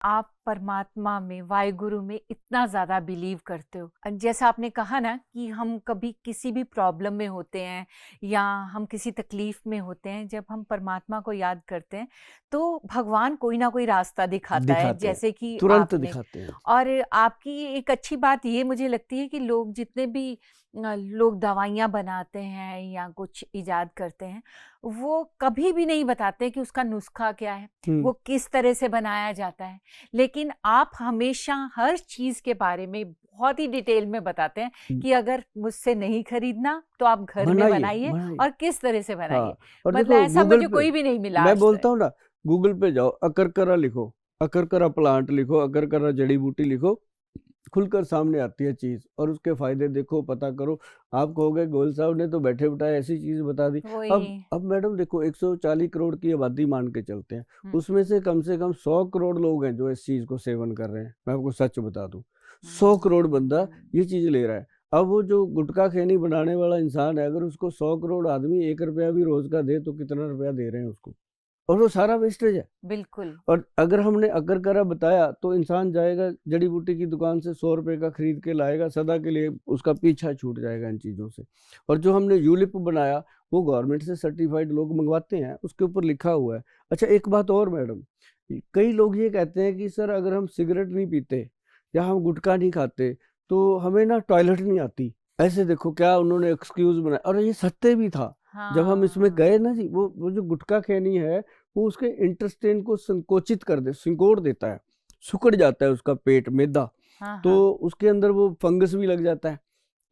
आप परमात्मा में, वाहिगुरु में इतना ज़्यादा बिलीव करते हो। जैसा आपने कहा ना कि हम कभी किसी भी प्रॉब्लम में होते हैं या हम किसी तकलीफ में होते हैं, जब हम परमात्मा को याद करते हैं तो भगवान कोई ना कोई रास्ता दिखाता है, दिखाते हैं, जैसे कि तुरंत आपने। दिखाते हैं। और आपकी एक अच्छी बात ये मुझे लगती है कि लोग जितने भी लोग दवाइयाँ बनाते हैं या कुछ इजाद करते हैं, वो कभी भी नहीं बताते कि उसका नुस्खा क्या है, हम्म। वो किस तरह से बनाया जाता है। लेकिन आप हमेशा हर चीज़ के बारे में बहुत ही डिटेल में बताते हैं कि अगर मुझसे नहीं खरीदना तो आप घर में बनाइए बनाइए बनाइए। और किस तरह से बनाइए। हाँ, और मतलब देखो ऐसा गूगल मुझे पे कोई भी नहीं मिला मैं आज तक। बोलता हूँ ना, गूगल पे जाओ, अकरकरा लिखो, अकरकरा प्लांट लिखो, अकरकरा जड़ी बूटी लिखो, खुलकर सामने आती है चीज, और उसके फायदे देखो, पता करो। आप कहोगे गोयल साहब ने तो बैठे बिठाए ऐसी चीज बता दी। वही। अब मैडम देखो, 140 करोड़ की आबादी मान के चलते हैं, हम्म। उसमें से कम 100 करोड़ लोग हैं जो इस चीज को सेवन कर रहे हैं। मैं आपको सच बता दूं, 100 करोड़ बंदा हम्म। ये चीज ले रहा है। अब वो जो गुटखा खैनी बनाने वाला इंसान है, अगर उसको 100 करोड़ आदमी 1 रुपया भी रोज का दे तो कितना रुपया दे रहे हैं उसको, और वो सारा वेस्टेज है। बिल्कुल। और अगर हमने अकरकरा बताया तो इंसान जाएगा जड़ी बूटी की दुकान से 100 रुपए का खरीद के लाएगा, सदा के लिए उसका पीछा छूट जाएगा इन चीज़ों से। और जो हमने यूलिप बनाया, वो गवर्नमेंट से सर्टिफाइड लोग मंगवाते हैं, उसके ऊपर लिखा हुआ है। अच्छा, एक बात और मैडम, कई लोग ये कहते हैं कि सर अगर हम सिगरेट नहीं पीते या हम गुटखा नहीं खाते तो हमें ना टॉयलेट नहीं आती। ऐसे देखो क्या उन्होंने एक्सक्यूज बनाया, और ये सत्य भी था। जब हम इसमें हाँ। गए ना जी, वो जो गुटखा खैनी है, वो उसके इंटेस्टाइन को संकोचित कर दे, सिंकोड़ देता है, सिकुड़ जाता है उसका पेट, मैदा। हाँ। तो हाँ। उसके अंदर वो फंगस भी लग जाता है।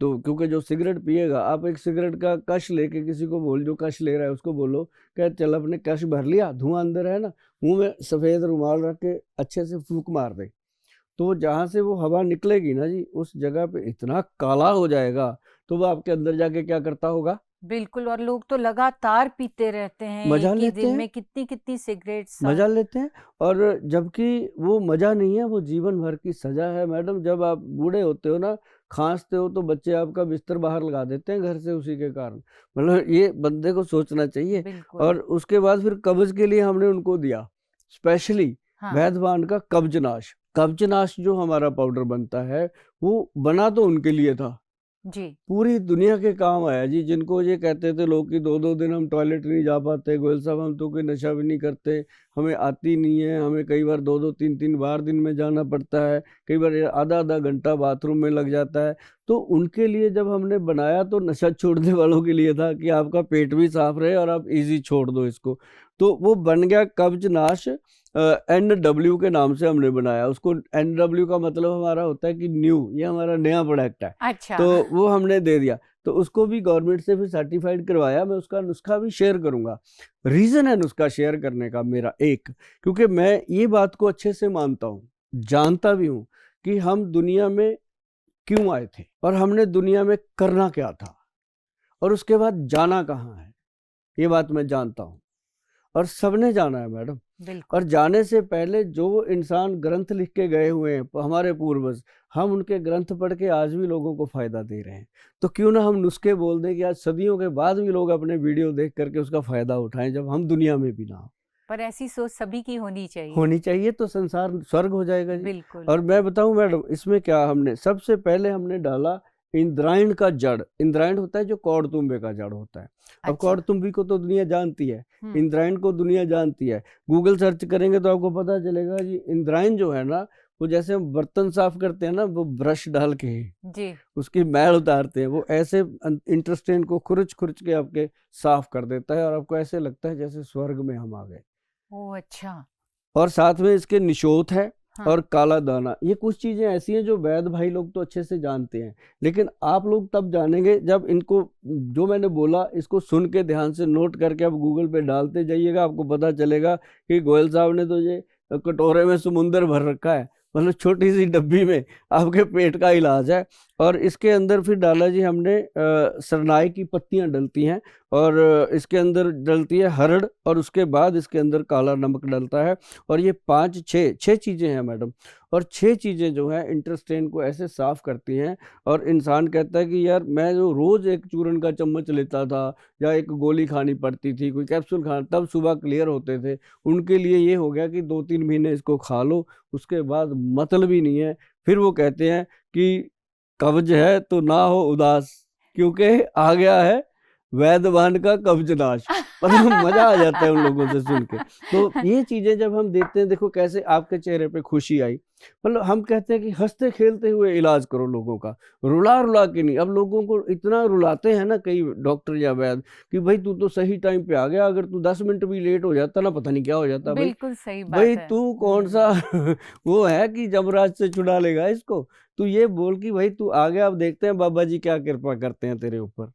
तो क्योंकि जो सिगरेट पिएगा, आप एक सिगरेट का कश लेके किसी को बोल, जो कश ले रहा है उसको बोलो क्या, चल अपने कश भर लिया, धुआं अंदर है ना, मुंह में सफेद रुमाल रख के अच्छे से फूंक मार दे, तो जहां से वो हवा निकलेगी ना जी, उस जगह पे इतना काला हो जाएगा, तो वो आपके अंदर जाके क्या करता होगा। बिल्कुल। और लोग तो लगातार पीते रहते हैं, मजा एक ही लेते दिन हैं, में कितनी कितनी सिगरेट्स। मजा लेते हैं। और जबकि वो मजा नहीं है, वो जीवन भर की सजा है मैडम। जब आप बूढ़े होते हो ना, खांसते हो, तो बच्चे आपका बिस्तर बाहर लगा देते हैं घर से उसी के कारण। मतलब ये बंदे को सोचना चाहिए। बिल्कुल। और उसके बाद फिर कब्ज के लिए हमने उनको दिया स्पेशली हाँ वैद्यवान का कब्जनाश। कब्जनाश जो हमारा पाउडर बनता है, वो बना तो उनके लिए था, जी। पूरी दुनिया के काम आया जी। जिनको ये कहते थे लोग कि 2-2 दिन हम टॉयलेट नहीं जा पाते, गोयल साहब हम तो कोई नशा भी नहीं करते, हमें आती नहीं है, हमें कई बार 2-2 3-3 बार दिन में जाना पड़ता है, कई बार आधा आधा घंटा बाथरूम में लग जाता है। तो उनके लिए जब हमने बनाया तो नशा छोड़ने वालों के लिए था कि आपका पेट भी साफ रहे और आप इजी छोड़ दो इसको। तो वो बन गया कब्जनाश। NW के नाम से हमने बनाया उसको। NW का मतलब हमारा होता है कि न्यू, ये हमारा नया प्रोडक्ट है। अच्छा। तो वो हमने दे दिया, तो उसको भी गवर्नमेंट से फिर सर्टिफाइड करवाया। मैं उसका नुस्खा भी शेयर करूंगा। रीजन है नुस्खा शेयर करने का मेरा एक, क्योंकि मैं ये बात को अच्छे से मानता हूँ, जानता भी हूँ कि हम दुनिया में क्यों आए थे और हमने दुनिया में करना क्या था, और उसके बाद जाना कहाँ है, ये बात मैं जानता हूँ। और सबने जाना है मैडम। और बिल्कुल। जाने से पहले जो इंसान ग्रंथ लिख के गए हुए हैं, हमारे पूर्वज, हम उनके ग्रंथ पढ़ के आज भी लोगों को फायदा दे रहे हैं। तो क्यों ना हम नुस्खे बोल दें कि आज सदियों के बाद भी लोग अपने वीडियो देख करके उसका फायदा उठाएं, जब हम दुनिया में भी ना हो। पर ऐसी सोच सभी की होनी चाहिए। होनी चाहिए, तो संसार स्वर्ग हो जाएगा जी। बिल्कुल। और मैं बताऊं मैडम, इसमें क्या हमने सबसे पहले हमने डाला, इंद्रायण का जड़। इंद्रायण होता है जो कौड़तुंबे का जड़ होता है। अब अच्छा। कौड़तुंबी को तो दुनिया जानती है, हम्म। इंद्रायण को दुनिया जानती है। गूगल सर्च करेंगे तो आपको पता चलेगा जी, इंद्रायण जो है ना, वो जैसे हम बर्तन साफ करते हैं ना, वो ब्रश डाल के जी। उसकी मैल उतारते हैं, वो ऐसे इंटेस्टाइन को खुरच खुरच के आपके साफ कर देता है, और आपको ऐसे लगता है जैसे स्वर्ग में हम आ गए। ओ अच्छा। और साथ में इसके निशोथ है हाँ। और काला दाना। ये कुछ चीजें ऐसी हैं जो वैद्य भाई लोग तो अच्छे से जानते हैं, लेकिन आप लोग तब जानेंगे जब इनको, जो मैंने बोला, इसको सुन के ध्यान से नोट करके आप गूगल पे डालते जाइएगा। आपको पता चलेगा कि गोयल साहब ने तो ये कटोरे में समुंदर भर रखा है, मतलब छोटी सी डब्बी में आपके पेट का इलाज है। और इसके अंदर फिर डाला जी हमने सरनाई की पत्तियां डलती हैं, और इसके अंदर डलती है हरड़, और उसके बाद इसके अंदर काला नमक डलता है। और ये 5 6 चीज़ें हैं मैडम, और 6 चीज़ें जो हैं इंटेस्टाइन को ऐसे साफ़ करती हैं। और इंसान कहता है कि यार मैं जो रोज़ एक चूरन का चम्मच लेता था, या एक गोली खानी पड़ती थी, कोई कैप्सूल खाना, तब सुबह क्लियर होते थे, उनके लिए ये हो गया कि 2-3 महीने इसको खा लो, उसके बाद मतलब ही नहीं है। फिर वो कहते हैं कि कब्ज है तो ना हो उदास, क्योंकि आ गया है वैद्यवान का कब्ज नाश। मतलब मजा आ जाता है उन लोगों से सुन के। तो ये चीजें जब हम देखते हैं, देखो कैसे आपके चेहरे पे खुशी आई। मतलब हम कहते हैं कि हंसते खेलते हुए इलाज करो लोगों का, रुला रुला के नहीं। अब लोगों को इतना रुलाते हैं ना कई डॉक्टर या वैद्य, कि भाई तू तो सही टाइम पे आ गया, अगर तू 10 मिनट भी लेट हो जाता ना, पता नहीं क्या हो जाता। भाई बिल्कुल सही भाई बात है। तू कौन सा वो है कि जमराज से छुड़ा लेगा इसको। तू ये बोल कि भाई तू आ गया, अब देखते हैं बाबा जी क्या कृपा करते हैं तेरे ऊपर।